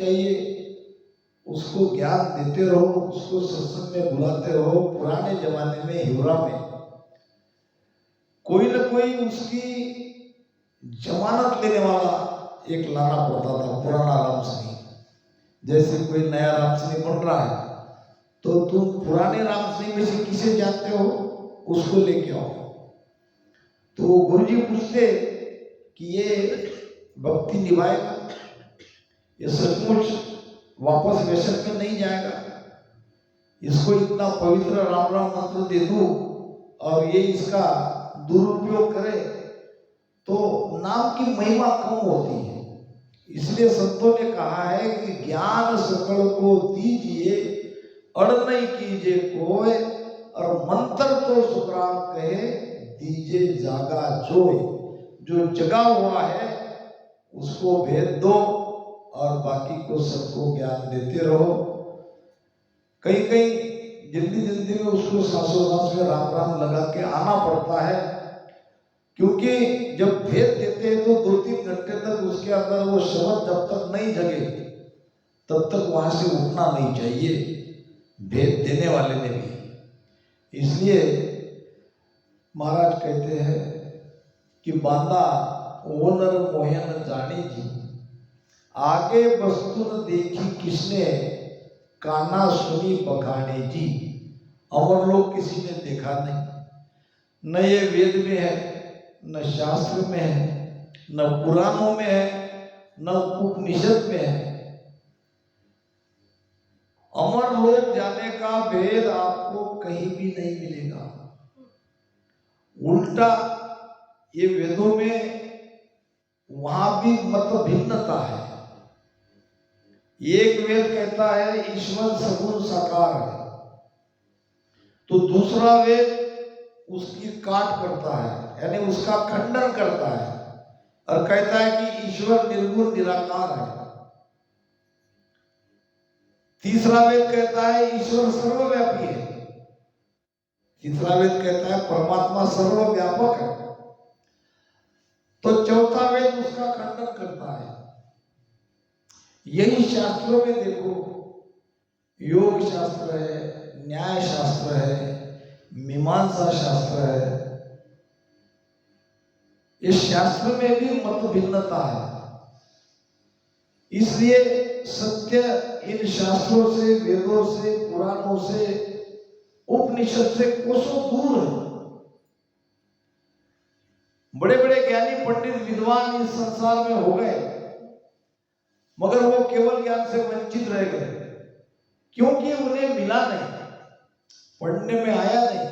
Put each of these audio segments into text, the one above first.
चाहिए, उसको ज्ञान देते रहो, उसको सत्संग में बुलाते रहो। पुराने जमाने में हिवरा में कोई न कोई उसकी जमानत लेने वाला एक लाना पड़ता था, पुराना राम सिंह। जैसे कोई नया राम सिंह बन रहा है तो तुम पुराने राम सिंह में से किसे जानते हो, उसको लेके आओ। तो गुरुजी पूछते कि ये भक्ति निभाएगा, ये सचमुच वापस व्यसन में नहीं जाएगा, इसको इतना पवित्र राम राम मंत्र दे दूं और ये इसका दुरुपयोग करे तो नाम की महिमा कम होती है। इसलिए संतों ने कहा है कि ज्ञान सकल को दीजिए, अड़ नहीं कीजिए कोय, और मंत्र तो सुखराम कहे दीजिए जागा जोय। जो जगा हुआ है उसको भेद दो और बाकी को सबको ज्ञान देते रहो। कहीं कहीं जल्दी जल्दी में उसको सांसों सांस में राम राम लगा के आना पड़ता है, क्योंकि जब भेद देते हैं तो 2-3 घंटे तक उसके अंदर वो शब्द जब तक नहीं जगे तब तक वहां से उठना नहीं चाहिए, भेद देने वाले ने भी। इसलिए महाराज कहते हैं कि बांदा ओनर मोहन जानी जी, आगे वस्तु न देखी किसने, काना सुनी बखाने जी। अमर लोग किसी ने देखा नहीं, न ये वेद में है, न शास्त्र में है, न पुराणों में है, न उपनिषद में है। अमर लोग जाने का भेद आपको कहीं भी नहीं मिलेगा। उल्टा ये वेदों में वहां भी मत भिन्नता है। एक वेद कहता है ईश्वर सगुण साकार है, तो दूसरा वेद उसकी काट करता है, यानी उसका खंडन करता है और कहता है कि ईश्वर निर्गुण निराकार है। तीसरा वेद कहता है ईश्वर सर्वव्यापी है। तीसरा वेद कहता है परमात्मा सर्वव्यापक है। तो चौथा वेद उसका खंडन करता है। यही शास्त्रों में देखो, योग शास्त्र है, न्याय शास्त्र है, मीमांसा शास्त्र है, इस शास्त्र में भी मत भिन्नता है। इसलिए सत्य इन शास्त्रों से, वेदों से, पुराणों से, उपनिषद से कोसों दूर है। बड़े बड़े ज्ञानी पंडित विद्वान इस संसार में हो गए, मगर वो केवल ज्ञान से वंचित रह गए, क्योंकि उन्हें मिला नहीं, पढ़ने में आया नहीं।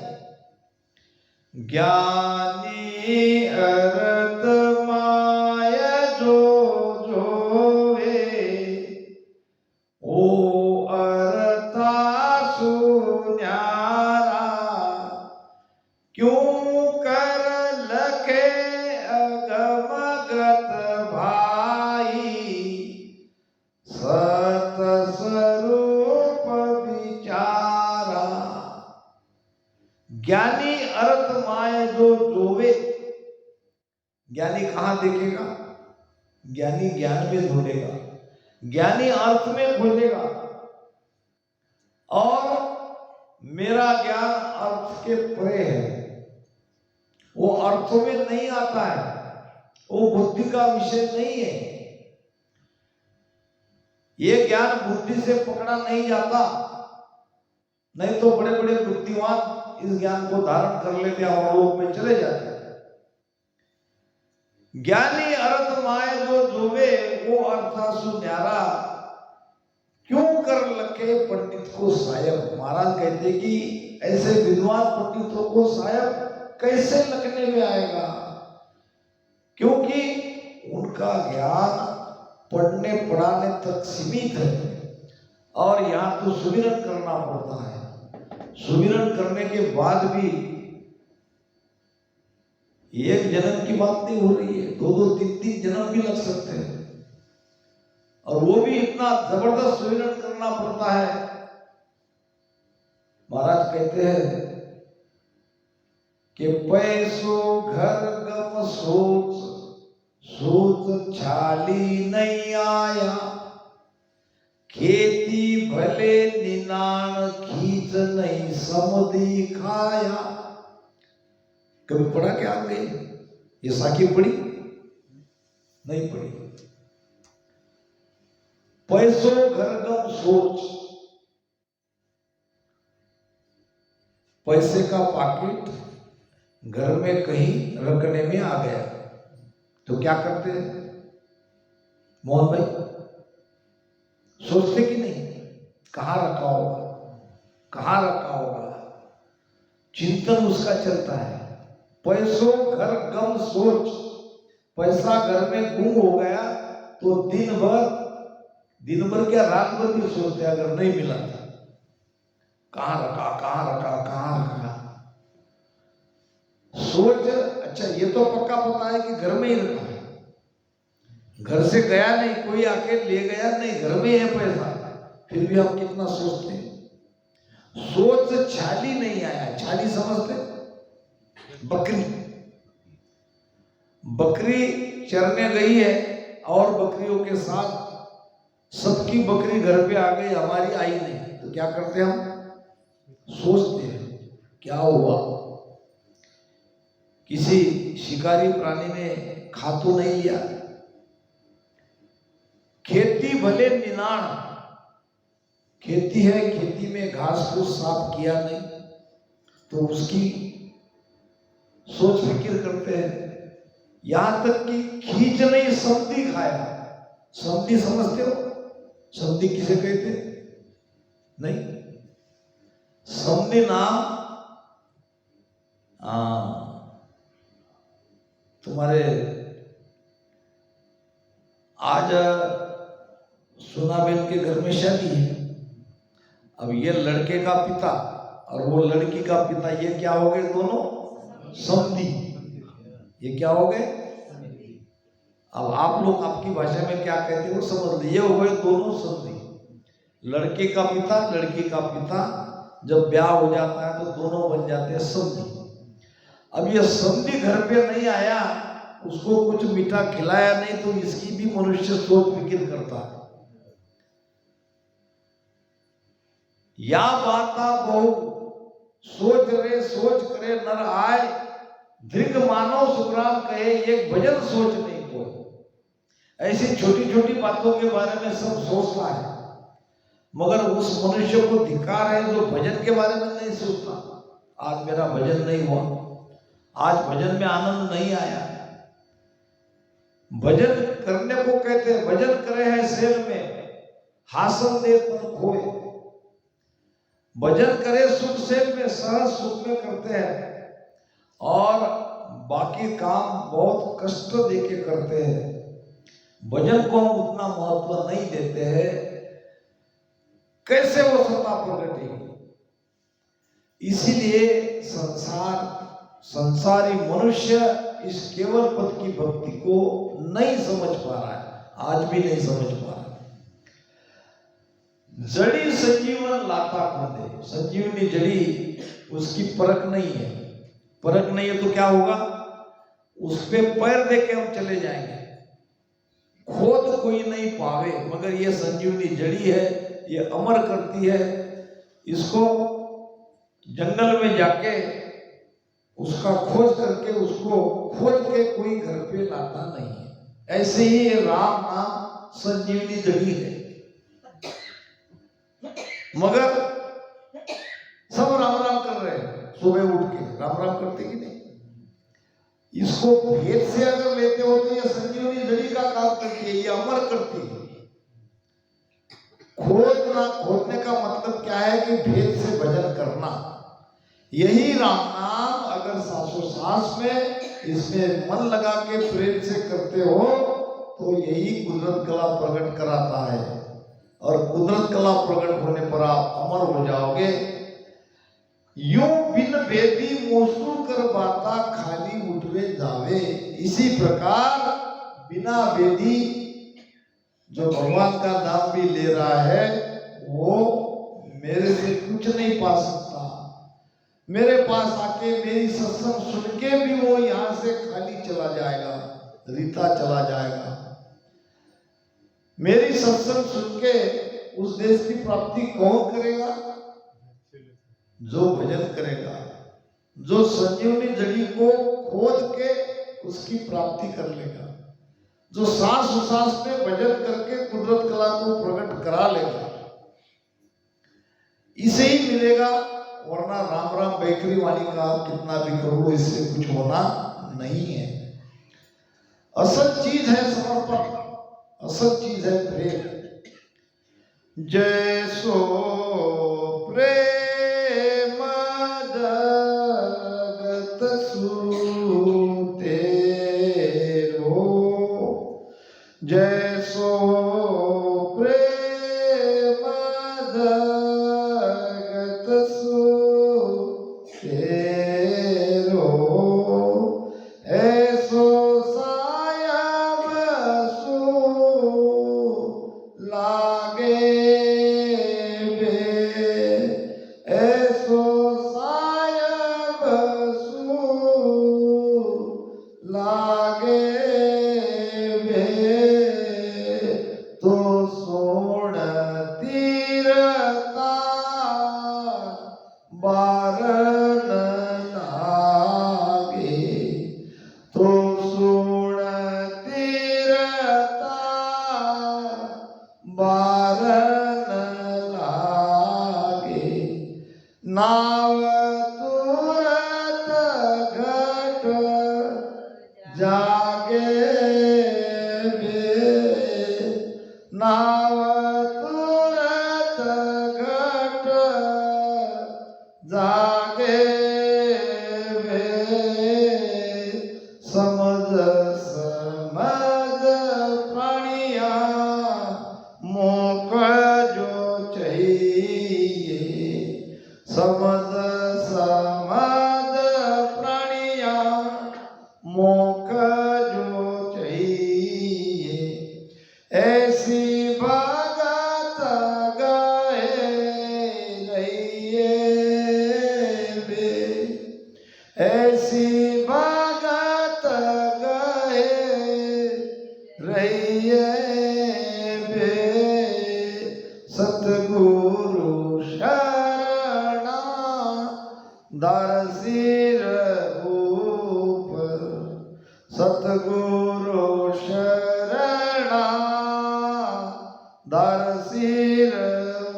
ज्ञानी अरत माया जो जोवे, ओ अरता सुन्यारा, क्यों कर लखे अगमगत भाई, सत स्वरूप विचारा। ज्ञानी अर्थ माय जो जोवे, ज्ञानी कहां देखेगा? ज्ञानी ज्ञान में ढूंढेगा, ज्ञानी अर्थ में खोजेगा। और मेरा ज्ञान अर्थ के परे है, वो अर्थों में नहीं आता है, वो बुद्धि का विषय नहीं है। ये ज्ञान बुद्धि से पकड़ा नहीं जाता, नहीं तो बड़े बड़े बुद्धिमान इस ज्ञान को धारण कर लेते हैं और लोक में चले जाते हैं। ज्ञानी अर्थ माय जो जोवे, वो अर्था सुन्यारा, क्यों कर लखे पंडित को सायब। महाराज कहते कि ऐसे विद्वान पंडितों को सायब कैसे लगने में आएगा, क्योंकि उनका ज्ञान पढ़ने पढ़ाने तक सीमित है और यहाँ तो सुमिरन करना पड़ता है। सुमिरन करने के बाद भी एक जन्म की बात नहीं हो रही है, 2-2, 3-3 जन्म भी लग सकते हैं, और वो भी इतना जबरदस्त सुमिरन करना पड़ता है। महाराज कहते हैं कि पैसो घर गम सोच, सोच छाली नहीं आया, खेती भले निनाण खींच नहीं समधी खाया। कभी पढ़ा क्या आपने ये साखी पढ़ी? नहीं पढ़ी। पैसों घर गम सोच, पैसे का पाकिट घर में कहीं रखने में आ गया तो क्या करते हैं मोहन भाई? सोचते कि नहीं कहाँ रखा होगा, कहाँ रखा होगा, चिंतन उसका चलता है। पैसों घर गम सोच, पैसा घर में गुम हो गया तो दिन भर क्या रात भर भी सोचते हैं अगर नहीं मिला था कहाँ रखा, कहाँ रखा, कहाँ रखा। सोच, अच्छा ये तो पक्का पता है कि घर में ही रखा है, घर से गया नहीं, कोई आके ले गया नहीं, घर में है पैसा, फिर भी हम कितना सोचते हैं। सोच छाली नहीं आया। छाली समझते? बकरी चरने गई है और बकरियों के साथ सबकी बकरी घर पे आ गई, हमारी आई नहीं, तो क्या करते हम? सोचते हैं क्या हुआ, किसी शिकारी प्राणी ने खा तो नहीं लिया। खेती भले निनाण, खेती है, खेती में घास फूस साफ किया नहीं तो उसकी सोच फिक्र करते हैं। यहां तक कि खींच नहीं समधी खाया। समधी समझते हो? समधी किसे कहते? नहीं, समधी नाम तुम्हारे आज सुनाबेन के घर में शादी है। अब ये लड़के का पिता और वो लड़की का पिता, ये क्या हो गए? दोनों समधी। ये क्या हो गए? अब आप लोग आपकी भाषा में क्या कहते हो समझ लीजिए, हो गए दोनों समधी। लड़के का पिता, लड़की का पिता, जब ब्याह हो जाता है तो दोनों बन जाते हैं समधी। अब ये समधी घर पे नहीं आया, उसको कुछ मीठा खिलाया नहीं, तो इसकी भी मनुष्य सोच फिक्र करता है। या बाता बहु सोच रे सोच करे नर आए, दीर्घ मानव सुग्राम कहे एक भजन सोच नहीं कोई। ऐसी छोटी छोटी बातों के बारे में सब सोचता है, मगर उस मनुष्य को धिक्कार है जो भजन के बारे में नहीं सोचता। आज मेरा भजन नहीं हुआ, आज भजन में आनंद नहीं आया। भजन करने को कहते हैं, भजन करे है सेल में, हासन दे तन खोए। भजन करे सुख सेल में, सहज सुख में करते हैं, और बाकी काम बहुत कष्ट देके करते हैं। भजन को हम उतना महत्व नहीं देते हैं। कैसे वो सत्ता प्रगटेगी? इसीलिए संसारी मनुष्य इस केवल पद की भक्ति को नहीं समझ पा रहा है, आज भी नहीं समझ पा रहा। जड़ी संजीवन लाता कंदे, संजीवनी जड़ी उसकी परख नहीं है। परख नहीं है तो क्या होगा? उस पे पैर दे के हम चले जाएंगे, खोद कोई नहीं पावे। मगर ये संजीवनी जड़ी है, ये अमर करती है। इसको जंगल में जाके उसका खोज करके, उसको खोज के कोई घर पे लाता नहीं है। ऐसे ही राम नाम संजीवनी जड़ी है। मगर सब राम राम कर रहे हैं, सुबह उठ के राम राम करते कि नहीं? इसको भेद से अगर लेते हो तो ये संजीवनी जड़ी का काम करती है, ये अमर करती है। खोदने का मतलब क्या है कि भेद से भजन करना। यही राम नाम अगर सांसों में इसमें मन लगा के प्रेम से करते हो तो यही कुदरत कला प्रकट कराता है, और कुदरत कला प्रकट होने पर आप अमर हो जाओगे। यूं बिन भेदी मोसू कर बाता खाली उठवे जावे। इसी प्रकार बिना भेदी जो भगवान का नाम भी ले रहा है वो मेरे से कुछ नहीं पा सकता। मेरे पास आके मेरी सत्संग सुन के भी वो यहां से खाली चला जाएगा, रीता चला जाएगा। मेरी सत्संग सुन के उस देश की प्राप्ति कौन करेगा? जो भजन करेगा, जो संजीवनी जड़ी को खोद के उसकी प्राप्ति कर लेगा, जो सांस उसास में भजन करके कुदरत कला को प्रकट करा लेगा, इसे ही मिलेगा। वरना राम राम बेकरी वाली का कितना भी करो, इससे कुछ होना नहीं है। असल चीज है समर्पण, असल चीज है प्रेम। जैसो प्रेम जगत सूते रो, जैसो प्रेम जगत सूते रो, ऐसो सायब सो लागे बे, ऐसो सायब सो लागे बे, तो सोण तीरता बारन लागे, तो सोण तीरता बारन लागे, नाव तुरत घट जागे बे, नाव तुरत घट जागे बे, समझ समझ प्राणिया मोक जो चाहिए, समझ समझ प्राणिया मोक जो चाहिए, ऐसी भगत गए रहिए बे, ऐसी भगत गए रहिए बे, सतगुरु शरणा दरसिर ऊपर, सतगुरु शरणा दरसिर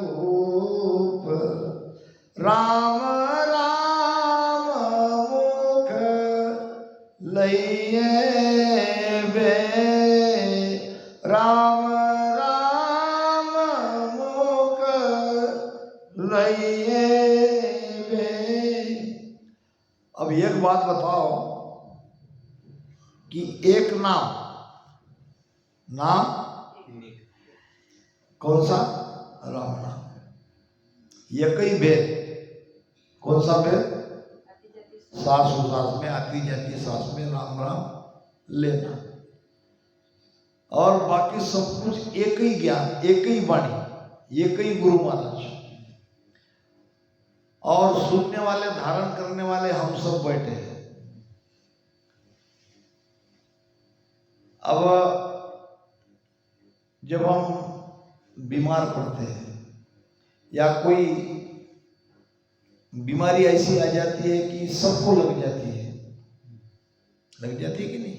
ऊपर, राम राम मुख लइए बे, राम राम मुख लइए बे। अब एक बात बताओ कि एक नाम कौन सा? राम नाम। एक ही भेद, कौन सा भेद? सास उसास में, आती जाती सास में राम राम लेना, और बाकी सब कुछ एक ही ज्ञान, एक ही वाणी, एक ही गुरु महाराज, और सुनने वाले धारण करने वाले हम सब बैठे हैं। अब जब हम बीमार पड़ते हैं या कोई बीमारी ऐसी आ जाती है कि सबको लग जाती है कि नहीं?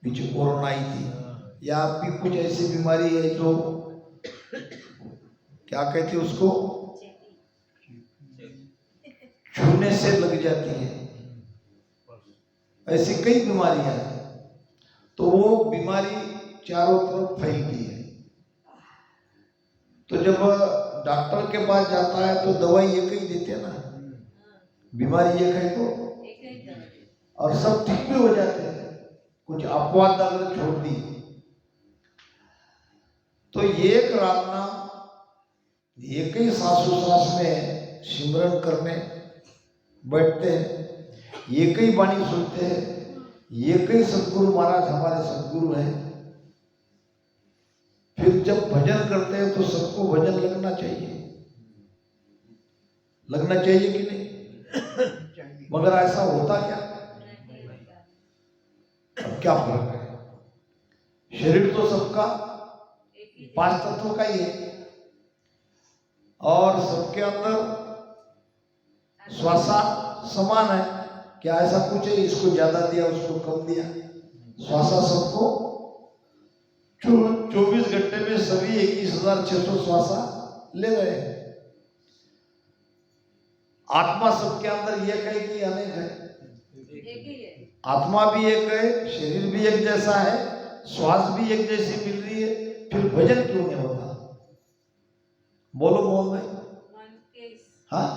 पीछे कोरोना आई थी, या भी कुछ ऐसी बीमारी है जो क्या कहते हैं उसको, छूने से लग जाती है। ऐसी कई बीमारियां हैं, तो वो बीमारी चारों तरफ फैलती है। तो जब डॉक्टर के पास जाता है तो दवाई एक ही देते हैं ना, बीमारी एक है तो, और सब ठीक भी हो जाते हैं, कुछ अपवाद अगर छोड़ दी। तो एक राम नाम एक ही सांसों में सिमरन करने बैठते हैं, एक ही वाणी सुनते हैं, एक ही सदगुरु महाराज हमारे सदगुरु हैं। फिर जब भजन करते हैं तो सबको भजन लगना चाहिए, लगना चाहिए कि नहीं? मगर ऐसा होता क्या? अब क्या फर्क है? शरीर तो सबका पांच तत्वों का ही है। और सबके अंदर श्वासा समान है। क्या ऐसा कुछ है इसको ज्यादा दिया उसको कम दिया? श्वासा सबको 24 घंटे में सभी 21,600 श्वासा ले रहे हैं। आत्मा सबके अंदर एक है कि अनेक है? एक ही है। आत्मा भी एक है, शरीर भी एक जैसा है, श्वास भी एक जैसी मिल रही है, फिर भजन क्यों नहीं होता? बोलो मोहन भाई। मन के हाँ,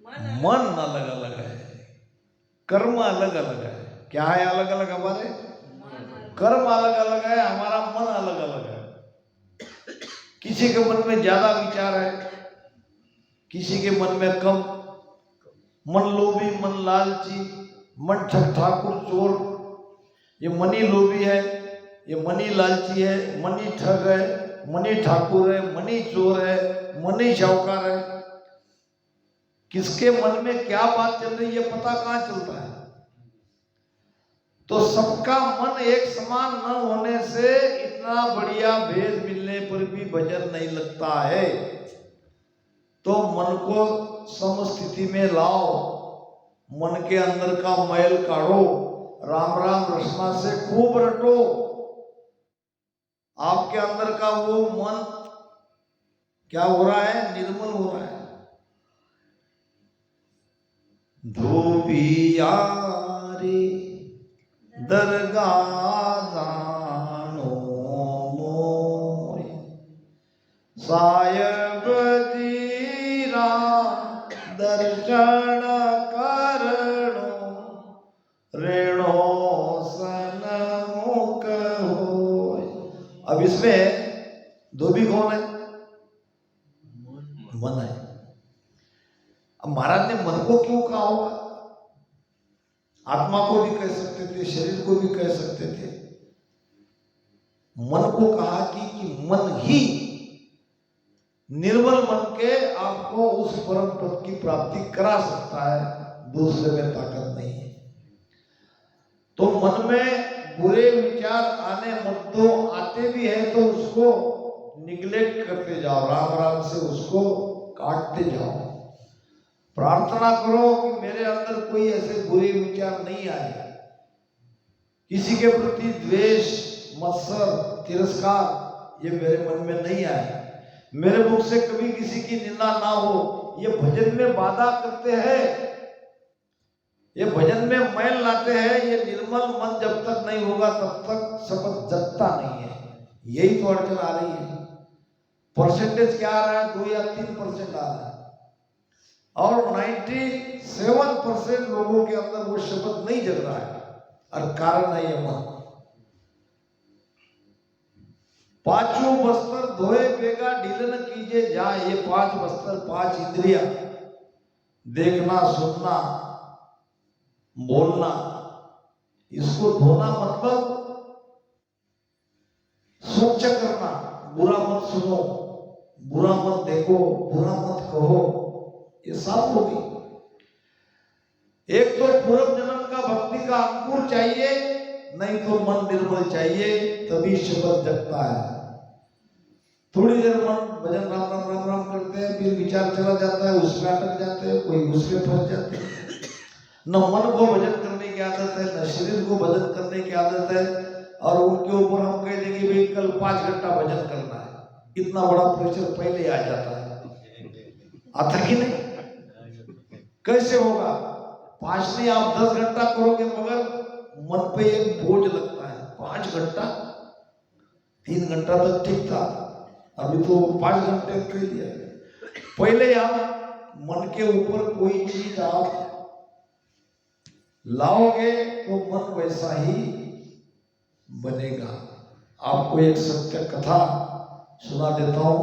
मन मन अलग अलग है, कर्म अलग अलग है। क्या है अलग अलग? हमारे कर्म अलग अलग है, हमारा मन अलग अलग है। किसी के मन में ज्यादा विचार है, किसी के मन में कम। मन लोभी, मन लालची, मन ठग ठाकुर चोर, ये मनी लोभी है, ये मनी लालची है, मनी ठग है, मनी ठाकुर है, मनी चोर है, मनी शाहूकार है। किसके मन में क्या बात चल रही है पता कहां चलता है? तो सबका मन एक समान न होने से इतना बढ़िया भेद मिलने पर भी भजन नहीं लगता है। तो मन को समस्थिति में लाओ, मन के अंदर का मैल काढ़ो, राम राम रसना से खूब रटो। आपके अंदर का वो मन क्या हो रहा है? निर्मल हो रहा है। धोबिया रे दरगाह जानो मोय, सायब जीरा दर्शन करणो, रेणो सन्मुख होय। अब इसमें धोबी कौन है? मन है। अब महाराज ने मन को क्यों कहा होगा? आत्मा को भी कह सकते थे, शरीर को भी कह सकते थे। मन को कहा कि मन ही, निर्मल मन के आपको उस परम पद की प्राप्ति करा सकता है, दूसरे में ताकत नहीं है। तो मन में बुरे विचार आने मत दो, आते भी है तो उसको निग्लेक्ट करते जाओ, राम राम से उसको काटते जाओ। प्रार्थना करो कि मेरे अंदर कोई ऐसे बुरे विचार नहीं आए, किसी के प्रति द्वेष, मत्सर, तिरस्कार ये मेरे मन में नहीं आए, मेरे मुख से कभी किसी की निंदा ना हो। ये भजन में बाधा करते हैं, ये भजन में मैल लाते हैं। ये निर्मल मन जब तक नहीं होगा तब तक शपथ जगता नहीं है। यही तो अड़चन आ रही है। परसेंटेज क्या आ रहा है? 2 या 3% आ रहा है, और 97% लोगों के अंदर वो शब्द नहीं जग रहा है। और कारण है ये मन। पांचों बस्तर धोए बेगा ढीलन कीजे जाए। ये 5 बस्तर, 5 इंद्रियां, देखना, सुनना, बोलना, इसको धोना मतलब स्वच्छ करना। बुरा मत सुनो, बुरा मत देखो, बुरा मत कहो, ये साफ होगी। एक तो पूर्व जन्म का भक्ति का अंकुर चाहिए, नहीं तो मन निर्मल चाहिए, तभी शब्द जगता है। थोड़ी देर मन भजन राम राम राम राम करते हैं, फिर विचार चला जाता है, उसमें अटक जाते हैं, कोई उसमें फंस जाते हैं। न मन को भजन करने की आदत है, न शरीर को भजन करने की आदत है। और उनके ऊपर हम कह देंगे भाई कल 5 घंटा भजन करना है, इतना बड़ा प्रेशर पहले आ जाता है। आता कि नहीं? कैसे होगा? 5 नहीं, आप 10 घंटा करोगे मगर मन पे एक बोझ लगता है। 5 घंटा, 3 घंटा तक ठीक था, अभी तो 5 घंटे कर दिया। पहले आप मन के ऊपर कोई चीज आप लाओगे तो मन वैसा ही बनेगा। आपको एक सत्य कथा सुना देता हूं,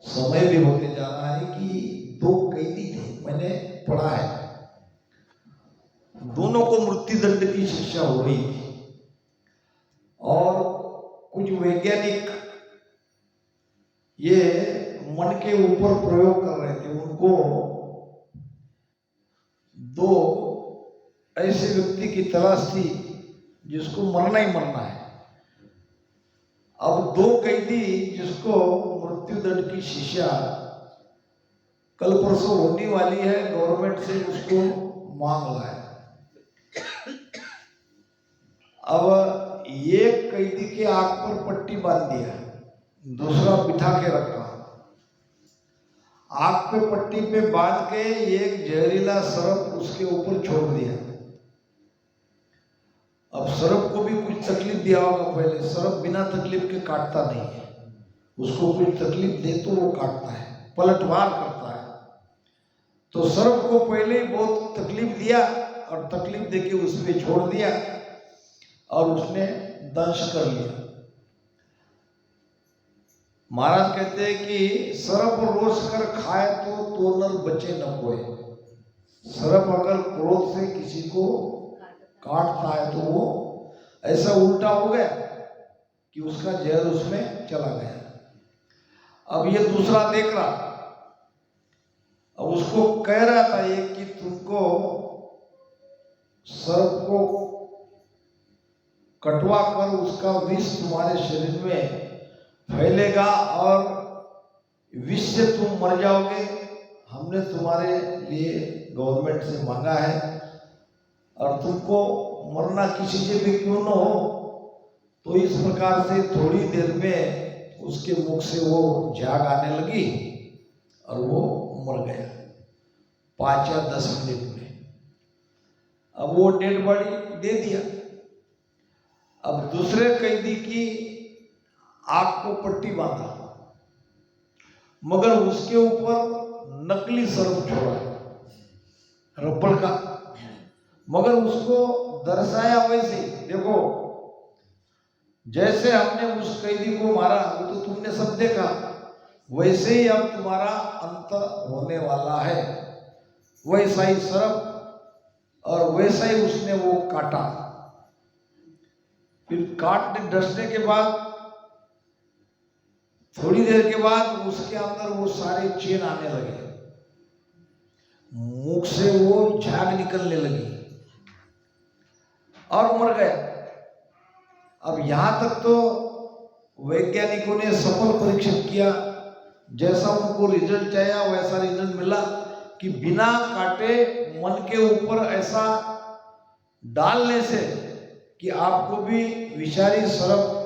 समय भी होते जा रहा है कि 2 कैदी थे, मैंने पढ़ा है, दोनों को मृत्यु दंड की शिक्षा हो रही थी। और कुछ वैज्ञानिक ये मन के ऊपर प्रयोग कर रहे थे। उनको 2 ऐसे व्यक्ति की तलाश थी जिसको मरना ही मरना है। अब दो कैदी जिसको मृत्यु दंड की शिक्षा कल परसों होने वाली है, गवर्नमेंट से उसको मांग रहा है। अब एक कैदी के आंख पर पट्टी बांध दिया, दूसरा बिठा के रखा, आंख पे पट्टी पे बांध के एक जहरीला सरप उसके ऊपर छोड़ दिया। अब सरप को भी कुछ तकलीफ दिया होगा पहले, सरप बिना तकलीफ के काटता नहीं है, उसको कुछ तकलीफ दे तो वो काटता है, पलटवार करता है। तो सरप को पहले ही बहुत तकलीफ दिया और तकलीफ देके उस पर छोड़ दिया और उसने दंश कर लिया। महाराज कहते हैं कि सरप रोज कर खाए तो नर बचे न कोई। सरप अगर क्रोध से किसी को काटता है तो वो ऐसा उल्टा हो गया कि उसका जहर उसमें चला गया। अब ये दूसरा देख रहा, अब उसको कह रहा था ये कि तुमको सर्प को कटवा कर उसका विष तुम्हारे शरीर में फैलेगा और विष से तुम मर जाओगे। हमने तुम्हारे लिए गवर्नमेंट से मांगा है और तुमको मरना किसी से भी क्यों न हो, तो इस प्रकार से थोड़ी देर में उसके मुख से वो झाग आने लगी और वो मर गया 5 या 10 मिनट में। अब वो डेड बॉडी दे दिया। अब दूसरे कैदी की आंख को पट्टी बांधा, मगर उसके ऊपर नकली सर्प छोड़ा रबड़ का, मगर उसको दर्शाया वैसे, देखो जैसे हमने उस कैदी को मारा वो तो तुमने सब देखा, वैसे ही अब तुम्हारा अंत होने वाला है। वैसा ही सर्प और वैसा ही उसने वो काटा। फिर काटने डसने के बाद थोड़ी देर के बाद उसके अंदर वो सारे चेन आने लगे, मुख से वो झाग निकलने लगी और मर गया। अब यहां तक तो वैज्ञानिकों ने सफल परीक्षण किया, जैसा उनको रिजल्ट आया वैसा रिजल्ट मिला कि बिना काटे मन के ऊपर ऐसा डालने से कि आपको भी विषारी सर्प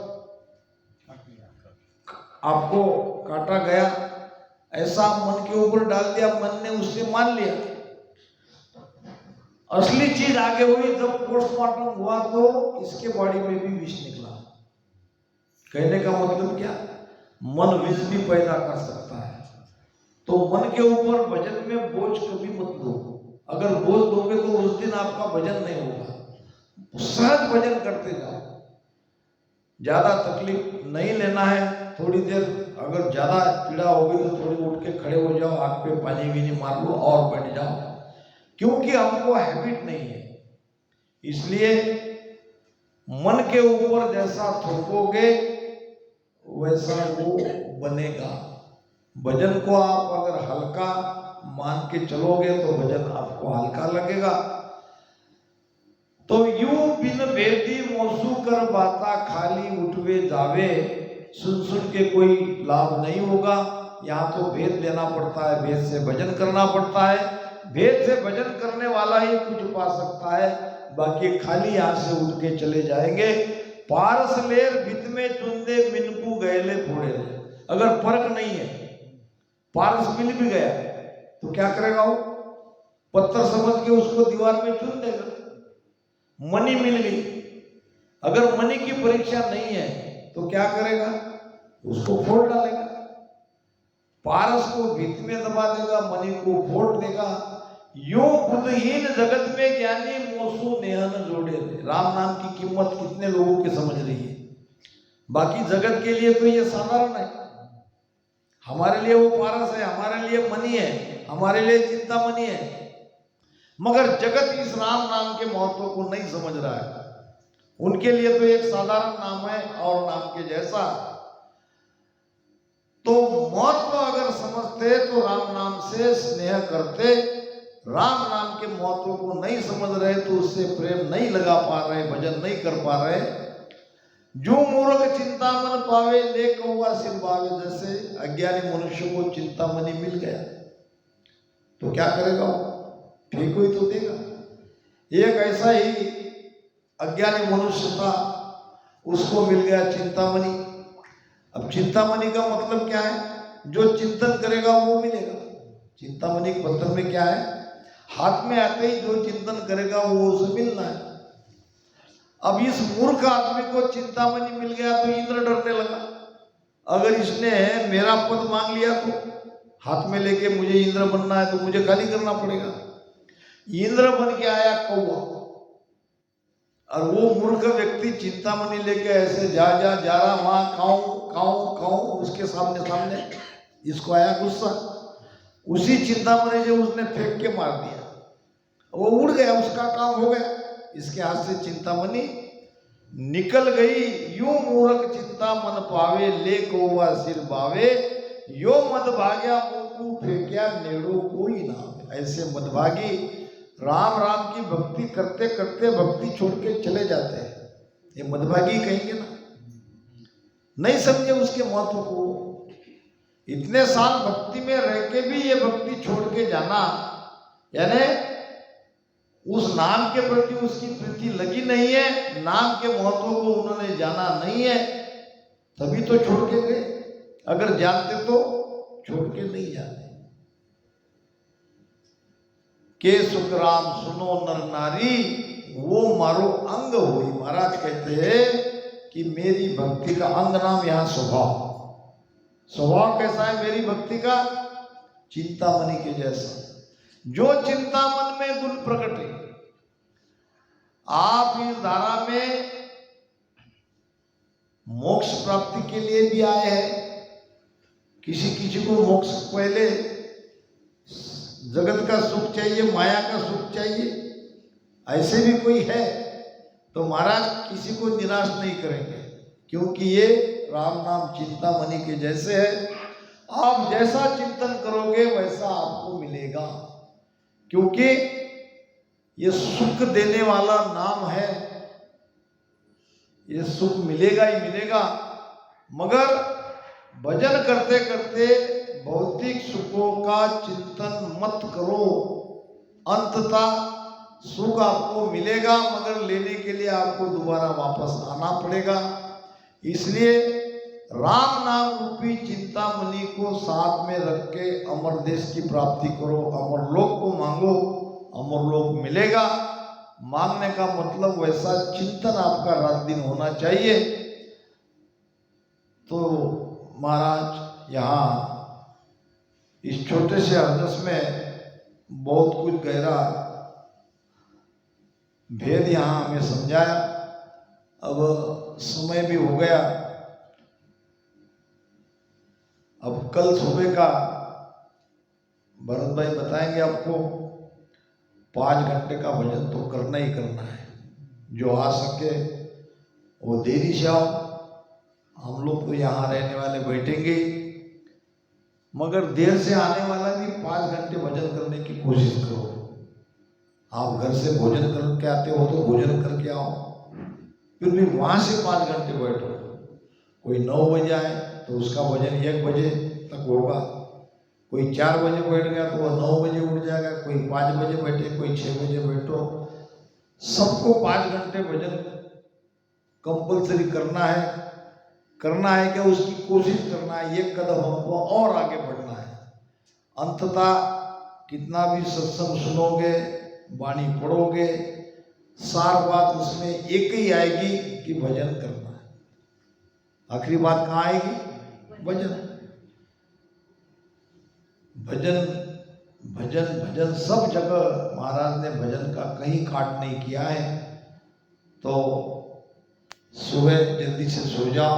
आपको काटा गया, ऐसा मन के ऊपर डाल दिया, मन ने उससे मान लिया। असली चीज आगे हुई जब पोस्टमार्टम हुआ तो इसके बॉडी में भी विष निकला। कहने का मतलब क्या, मन विष भी पैदा कर सकता है। तो मन के ऊपर वजन में बोझ कभी मत दो, अगर बोझ दोगे तो उस दिन आपका वजन नहीं होगा। सहज वजन करते जाओ, ज्यादा तकलीफ नहीं लेना है। थोड़ी देर अगर ज्यादा पीड़ा होगी तो थोड़ी उठ के खड़े हो जाओ, आग पे पानी भी नहीं मार लो और बैठ जाओ, क्योंकि हमको हैबिट नहीं है। इसलिए मन के ऊपर जैसा थोपोगे वैसा वो बनेगा। वजन को आप अगर हल्का मान के चलोगे तो वजन आपको हल्का लगेगा। तो यूं बिन भेदी मोसू कर बाता खाली उठवे जावे, सुन सुन के कोई लाभ नहीं होगा। यहाँ तो भेद लेना पड़ता है, भेद से भजन करना पड़ता है। भेद से भजन करने वाला ही कुछ पा सकता है, बाकी खाली यहाँ से उठ के चले जाएंगे। पारस लेर भित में चुंदे मिनकू गैले फोड़े। अगर फर्क नहीं है, पारस मिल भी गया तो क्या करेगा वो, पत्थर समझ के उसको दीवार में चुन देगा। मनी मिल गई, अगर मनी की परीक्षा नहीं है तो क्या करेगा, उसको फोड़ डालेगा। पारस को भित में दबा देगा, मनी को फोड़ देगा। यो खुदहीन जगत में ज्ञानी मोसू नेहन जोड़े। राम नाम की कीमत कितने लोगों के समझ रही है, बाकी जगत के लिए तो ये साधारण है। हमारे लिए वो पारस है, हमारे लिए मनी है, हमारे लिए चिंतामणि है, मगर जगत इस राम नाम के महत्व को नहीं समझ रहा है। उनके लिए तो एक साधारण नाम है और नाम के जैसा। तो महत्व अगर समझते तो राम नाम से स्नेह करते। राम नाम के महत्व को नहीं समझ रहे तो उससे प्रेम नहीं लगा पा रहे, भजन नहीं कर पा रहे, जो मूर्ख चिंतामन पावे ले कौवा सिर बावे। जैसे अज्ञानी मनुष्य को चिंतामणि मिल गया तो क्या करेगा वो? फेंको ही तो देगा। एक ऐसा ही अज्ञानी मनुष्य था, उसको मिल गया चिंतामणि। अब चिंतामणि का मतलब क्या है? जो चिंतन करेगा वो मिलेगा। चिंतामणि के मतलब में क्या है? हाथ में आते ही जो चिंतन करेगा वो उसे मिलना है। अब इस मूर्ख आदमी को चिंतामणि मिल गया तो इंद्र डरने लगा। अगर इसने मेरा पद मांग लिया तो हाथ में लेके मुझे इंद्र बनना है तो मुझे खाली करना पड़ेगा। इंद्र बन के आया कौवा, और वो मूर्ख व्यक्ति चिंतामणि लेके ऐसे जा रहा, वहां काऊ काऊ काऊ उसके सामने इसको आया गुस्सा। उसी चिंतामणि से उसने फेंक के मार दिया, वो उड़ गया, उसका काम हो गया। इसके हाथ से चिंतामणि निकल गई। यूं मूर्ख चिंता मन पावे ले कौवा सिर बावे। यो मदभाग्या मुकु फेंक्या नेड़ो कोई ना। ऐसे मदभागी राम राम की भक्ति करते करते भक्ति छोड़ के चले जाते हैं। ये मदभागी कहेंगे ना, नहीं समझे उसके महत्व को। इतने साल भक्ति में रह के भी ये भक्ति छोड़ के जाना, यानी उस नाम के प्रति उसकी प्रीति लगी नहीं है, नाम के महत्व को उन्होंने जाना नहीं है, तभी तो छोड़ के गए। अगर जानते तो छोड़ के नहीं जाते। के सुखराम सुनो नर नारी, वो मारो अंग हुई। महाराज कहते हैं कि मेरी भक्ति का अंग नाम यहां स्वभाव। स्वभाव कैसा है मेरी भक्ति का? चिंतामणि के जैसा। जो चिंता मन में गुण प्रकटे। आप इस धारा में मोक्ष प्राप्ति के लिए भी आए हैं। किसी को मोक्ष पहले जगत का सुख चाहिए, माया का सुख चाहिए, ऐसे भी कोई है तो महाराज किसी को निराश नहीं करेंगे, क्योंकि ये राम नाम चिंतामणि के जैसे है। आप जैसा चिंतन करोगे वैसा आपको मिलेगा, क्योंकि ये सुख देने वाला नाम है। ये सुख मिलेगा ही मिलेगा, मगर भजन करते करते भौतिक सुखों का चिंतन मत करो। अंततः सुख आपको मिलेगा, मगर लेने के लिए आपको दोबारा वापस आना पड़ेगा। इसलिए राम नाम रूपी चिंतामणि को साथ में रख के अमर देश की प्राप्ति करो। अमर लोक को मांगो, अमर लोक मिलेगा। मांगने का मतलब वैसा चिंतन आपका रात दिन होना चाहिए। तो महाराज यहाँ इस छोटे से हरदस में बहुत कुछ गहरा भेद यहाँ हमें समझाया। अब समय भी हो गया। अब कल सुबह का भरत भाई बताएंगे आपको। 5 घंटे का भजन तो करना ही करना है। जो आ सके वो देरी से आओ। हम लोग तो यहाँ रहने वाले बैठेंगे, मगर देर से आने वाला भी 5 घंटे भजन करने की कोशिश करो। आप घर से भोजन करके आते हो तो भोजन करके आओ, फिर भी वहां से 5 घंटे बैठो। कोई 9 बजे आए तो उसका भजन 1 बजे तक होगा। कोई 4 बजे बैठ गया तो वह 9 बजे उठ जाएगा। कोई 5 बजे बैठे, कोई 6 बजे बैठो। सबको 5 घंटे भजन कंपलसरी करना है कि उसकी कोशिश करना है। 1 कदम हमको और आगे बढ़ना है। अंततः कितना भी सत्संग सुनोगे, वाणी पढ़ोगे, सार बात उसमें एक ही आएगी कि भजन करना है। आखिरी बात कहाँ आएगी? भजन। भजन भजन भजन सब जगह महाराज ने भजन का कहीं काट नहीं किया है। तो सुबह जल्दी से सो जाओ।